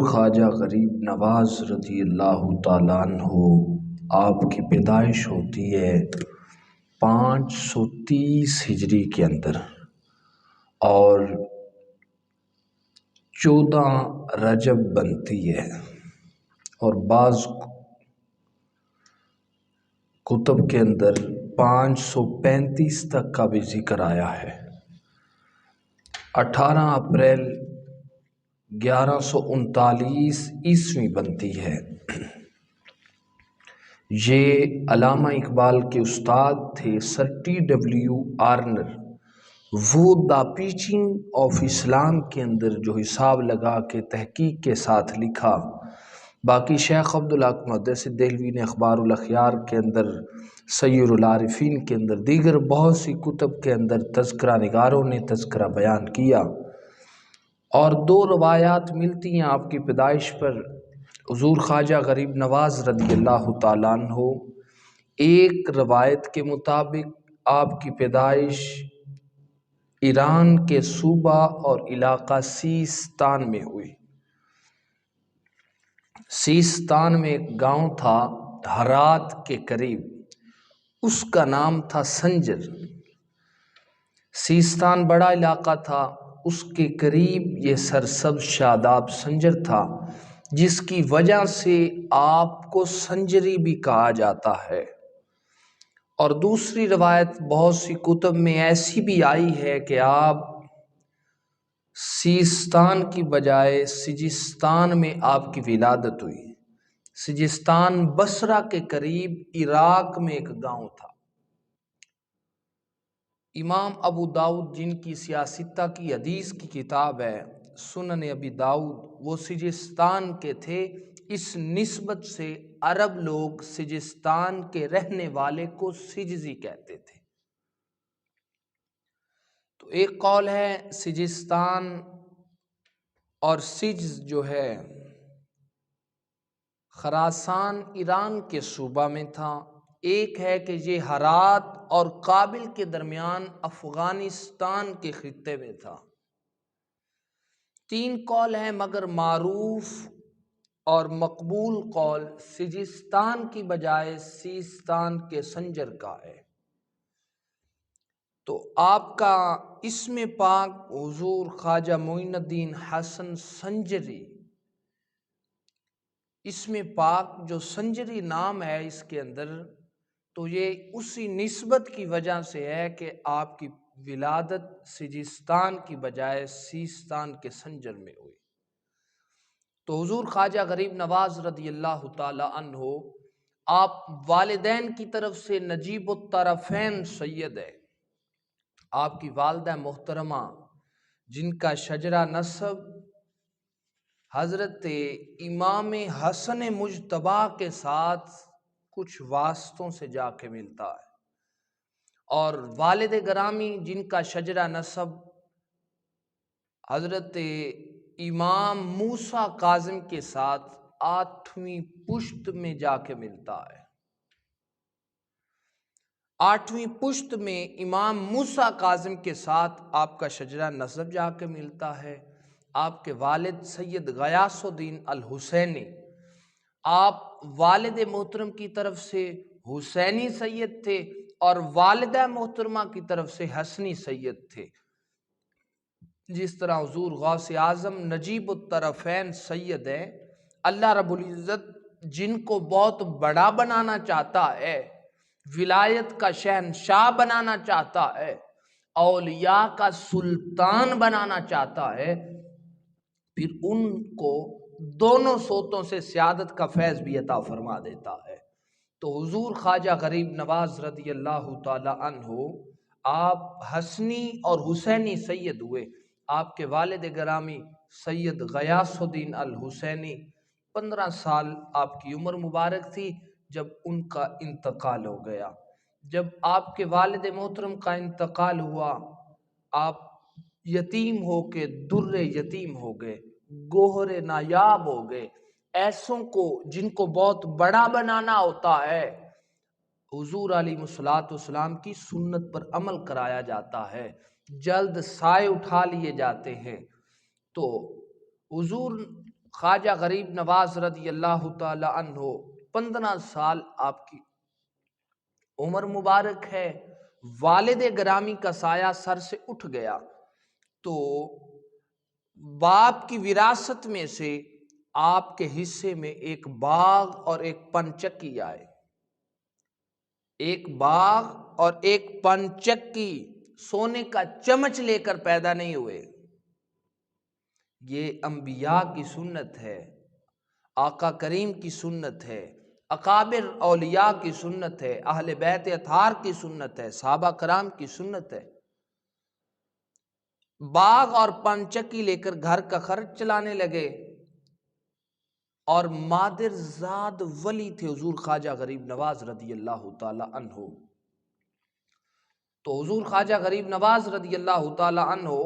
خواجہ غریب نواز رضی اللہ تعالیٰ عنہ آپ کی پیدائش ہوتی ہے 530 ہجری کے اندر اور 14 رجب بنتی ہے، اور بعض کتب کے اندر 535 تک کا بھی ذکر آیا ہے۔ 18 اپریل 1139 عیسوی بنتی ہے۔ یہ علامہ اقبال کے استاد تھے سر T.W. آرنر، وہ دا ٹیچنگ آف اسلام کے اندر جو حساب لگا کے تحقیق کے ساتھ لکھا۔ باقی شیخ عبدالحق محدث دہلوی نے اخبار الاخیار کے اندر، سیر العارفین کے اندر، دیگر بہت سی کتب کے اندر تذکرہ نگاروں نے تذکرہ بیان کیا، اور 2 روایات ملتی ہیں آپ کی پیدائش پر حضور خواجہ غریب نواز رضی اللہ تعالیٰ عنہ۔ ایک روایت کے مطابق آپ کی پیدائش ایران کے صوبہ اور علاقہ سیستان میں ہوئی۔ سیستان میں ایک گاؤں تھا ہرات کے قریب، اس کا نام تھا سنجر۔ سیستان بڑا علاقہ تھا، اس کے قریب یہ سرسبز شاداب سنجر تھا، جس کی وجہ سے آپ کو سنجری بھی کہا جاتا ہے۔ اور دوسری روایت بہت سی کتب میں ایسی بھی آئی ہے کہ آپ سیستان کی بجائے سجستان میں آپ کی ولادت ہوئی۔ سجستان بصرہ کے قریب عراق میں ایک گاؤں تھا۔ امام ابو داؤد جن کی سیاستہ کی حدیث کی کتاب ہے سنن ابی داؤد، وہ سجستان کے تھے۔ اس نسبت سے عرب لوگ سجستان کے رہنے والے کو سجزی کہتے تھے۔ تو ایک قول ہے سجستان اور سجز جو ہے خراسان ایران کے صوبہ میں تھا۔ ایک ہے کہ یہ ہرات اور کابل کے درمیان افغانستان کے خطے میں تھا۔ 3 قول ہیں، مگر معروف اور مقبول قول سجستان کی بجائے سیستان کے سنجر کا ہے۔ تو آپ کا اسم پاک حضور خواجہ معین الدین حسن سنجری، اسم پاک جو سنجری نام ہے اس کے اندر، تو یہ اسی نسبت کی وجہ سے ہے کہ آپ کی ولادت سجستان کی بجائے سیستان کے سنجر میں ہوئی۔ تو حضور خواجہ غریب نواز رضی اللہ تعالی عنہ آپ والدین کی طرف سے نجیب الطرفین سید ہے۔ آپ کی والدہ محترمہ جن کا شجرہ نسب حضرت امام حسن مجتبی کے ساتھ کچھ واسطوں سے جا کے ملتا ہے، اور والد گرامی جن کا شجرہ نسب حضرت امام موسیٰ کاظم کے ساتھ 8ویں پشت میں جا کے ملتا ہے۔ 8ویں پشت میں امام موسیٰ کاظم کے ساتھ آپ کا شجرہ نسب جا کے ملتا ہے۔ آپ کے والد سید غیاث الدین الحسینی، آپ والد محترم کی طرف سے حسینی سید تھے اور والدہ محترمہ کی طرف سے حسنی سید تھے۔ جس طرح حضور غوث اعظم نجیب الطرفین سید ہے، اللہ رب العزت جن کو بہت بڑا بنانا چاہتا ہے، ولایت کا شہنشاہ بنانا چاہتا ہے، اولیاء کا سلطان بنانا چاہتا ہے، پھر ان کو دونوں صوتوں سے سیادت کا فیض بھی عطا فرما دیتا ہے۔ تو حضور خواجہ غریب نواز رضی اللہ تعالی عنہ آپ حسنی اور حسینی سید ہوئے۔ آپ کے والد گرامی سید غیاث الدین الحسینی 15 سال آپ کی عمر مبارک تھی جب ان کا انتقال ہو گیا۔ جب آپ کے والد محترم کا انتقال ہوا، آپ یتیم ہو کے در یتیم ہو گئے، گوہر نایاب ہو گئے۔ ایسوں کو جن کو بہت بڑا بنانا ہوتا ہے، حضور علیہ الصلوۃ والسلام کی سنت پر عمل کرایا جاتا ہے، جلد سائے اٹھا لیے جاتے ہیں۔ تو حضور خواجہ غریب نواز رضی اللہ تعالی عنہ 15 سال آپ کی عمر مبارک ہے، والد گرامی کا سایہ سر سے اٹھ گیا تو باپ کی وراثت میں سے آپ کے حصے میں ایک باغ اور ایک پنچکی آئے، ایک باغ اور ایک پنچکی، سونے کا چمچ لے کر پیدا نہیں ہوئے۔ یہ انبیاء کی سنت ہے، آقا کریم کی سنت ہے، اکابر اولیاء کی سنت ہے، اہل بیت اطہار کی سنت ہے، صحابہ کرام کی سنت ہے۔ باغ اور پنچکی لے کر گھر کا خرچ چلانے لگے، اور مادر زاد ولی تھے حضور خواجہ غریب نواز رضی اللہ تعالی عنہ۔ تو حضور خواجہ غریب نواز رضی اللہ تعالی عنہ،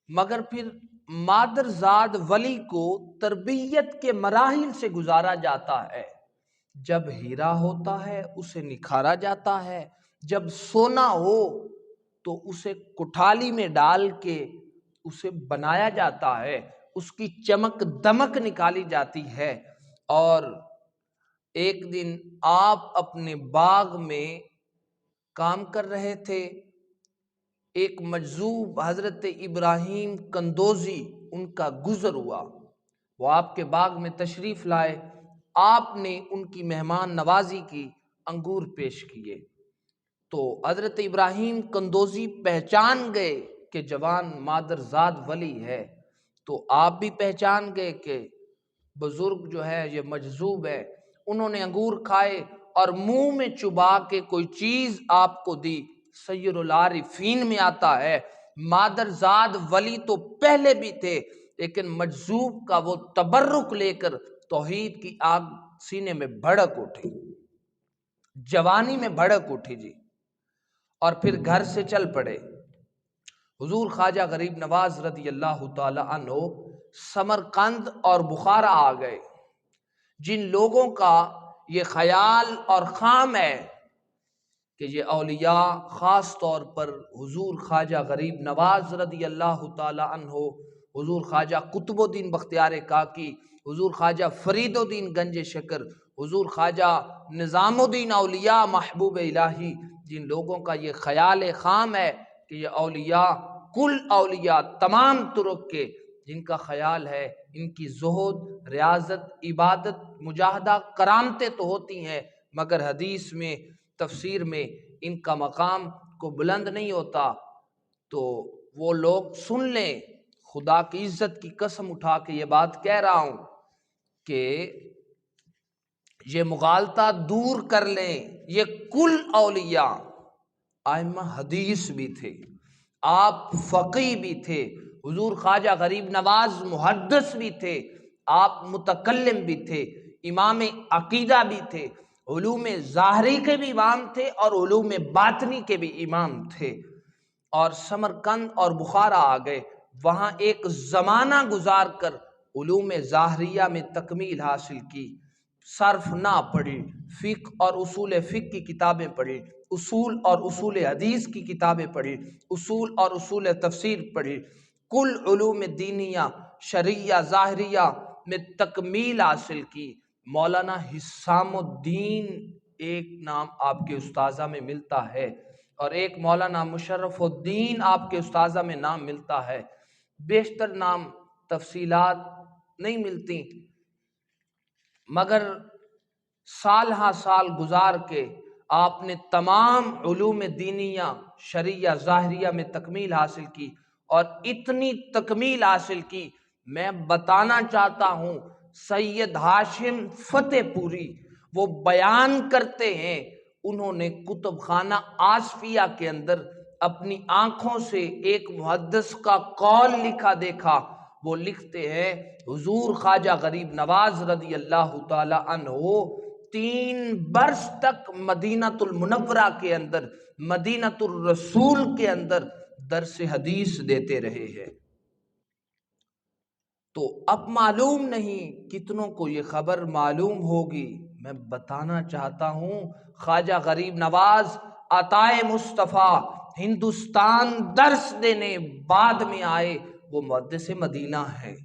مگر پھر مادر زاد ولی کو تربیت کے مراحل سے گزارا جاتا ہے۔ جب ہیرا ہوتا ہے اسے نکھارا جاتا ہے، جب سونا ہو تو اسے کٹھالی میں ڈال کے اسے بنایا جاتا ہے، اس کی چمک دمک نکالی جاتی ہے۔ اور ایک دن آپ اپنے باغ میں کام کر رہے تھے، ایک مجذوب حضرت ابراہیم کندوزی ان کا گزر ہوا، وہ آپ کے باغ میں تشریف لائے، آپ نے ان کی مہمان نوازی کی، انگور پیش کیے تو حضرت ابراہیم کندوزی پہچان گئے کہ جوان مادر زاد ولی ہے، تو آپ بھی پہچان گئے کہ بزرگ جو ہے یہ مجذوب ہے۔ انہوں نے انگور کھائے اور منہ میں چبا کے کوئی چیز آپ کو دی۔ سید العارفین میں آتا ہے مادر زاد ولی تو پہلے بھی تھے، لیکن مجذوب کا وہ تبرک لے کر توحید کی آگ سینے میں بھڑک اٹھی، جوانی میں بھڑک اٹھی جی، اور پھر گھر سے چل پڑے۔ حضور خواجہ غریب نواز رضی اللہ تعالی عنہ سمرقند اور بخارا آ گئے۔ جن لوگوں کا یہ خیال اور خام ہے کہ یہ اولیاء، خاص طور پر حضور خواجہ غریب نواز رضی اللہ تعالی عنہ، حضور خواجہ قطب الدین بختیار کاکی، حضور خواجہ فرید الدین گنج شکر، حضور خواجہ نظام الدین اولیاء محبوب الہی، جن لوگوں کا یہ خیال خام ہے کہ یہ اولیاء، کل اولیاء تمام طرق کے، جن کا خیال ہے ان کی زہد، ریاضت، عبادت، مجاہدہ، کرامتیں تو ہوتی ہیں مگر حدیث میں، تفسیر میں ان کا مقام کو بلند نہیں ہوتا، تو وہ لوگ سن لیں، خدا کی عزت کی قسم اٹھا کے یہ بات کہہ رہا ہوں کہ یہ مغالطہ دور کر لیں، یہ کل اولیاء ائمہ حدیث بھی تھے، آپ فقیہ بھی تھے، حضور خواجہ غریب نواز محدث بھی تھے، آپ متکلم بھی تھے، امام عقیدہ بھی تھے، علوم ظاہری کے بھی امام تھے اور علوم باطنی کے بھی امام تھے، اور سمرقند اور بخارا آ گئے، وہاں ایک زمانہ گزار کر علوم ظاہریہ میں تکمیل حاصل کی، صرف نہ پڑھی، فقہ اور اصول فقہ کی کتابیں پڑھی، اصول اور اصول حدیث کی کتابیں پڑھی، اصول اور اصول تفسیر پڑھی، کل علوم دینیہ، شرعیہ، ظاہریہ میں تکمیل حاصل کی۔ مولانا حسام الدین ایک نام آپ کے استاذہ میں ملتا ہے، اور ایک مولانا مشرف الدین آپ کے استاذہ میں نام ملتا ہے، بیشتر نام تفصیلات نہیں ملتی، مگر سال ہاں سال گزار کے آپ نے تمام علوم دینیہ، شرعیہ، ظاہریہ میں تکمیل حاصل کی، اور اتنی تکمیل حاصل کی، میں بتانا چاہتا ہوں سید ہاشم فتح پوری وہ بیان کرتے ہیں، انہوں نے کتب خانہ آصفیہ کے اندر اپنی آنکھوں سے ایک محدث کا قول لکھا دیکھا، وہ لکھتے ہیں حضور خواجہ غریب نواز رضی اللہ تعالی عنہ 3 برس تک مدینۃ المنورہ کے اندر، مدینۃ الرسول کے اندر درس حدیث دیتے رہے ہیں۔ تو اب معلوم نہیں کتنوں کو یہ خبر معلوم ہوگی، میں بتانا چاہتا ہوں خواجہ غریب نواز عطائے مصطفیٰ ہندوستان درس دینے بعد میں آئے، وہ محدث مدینہ ہے۔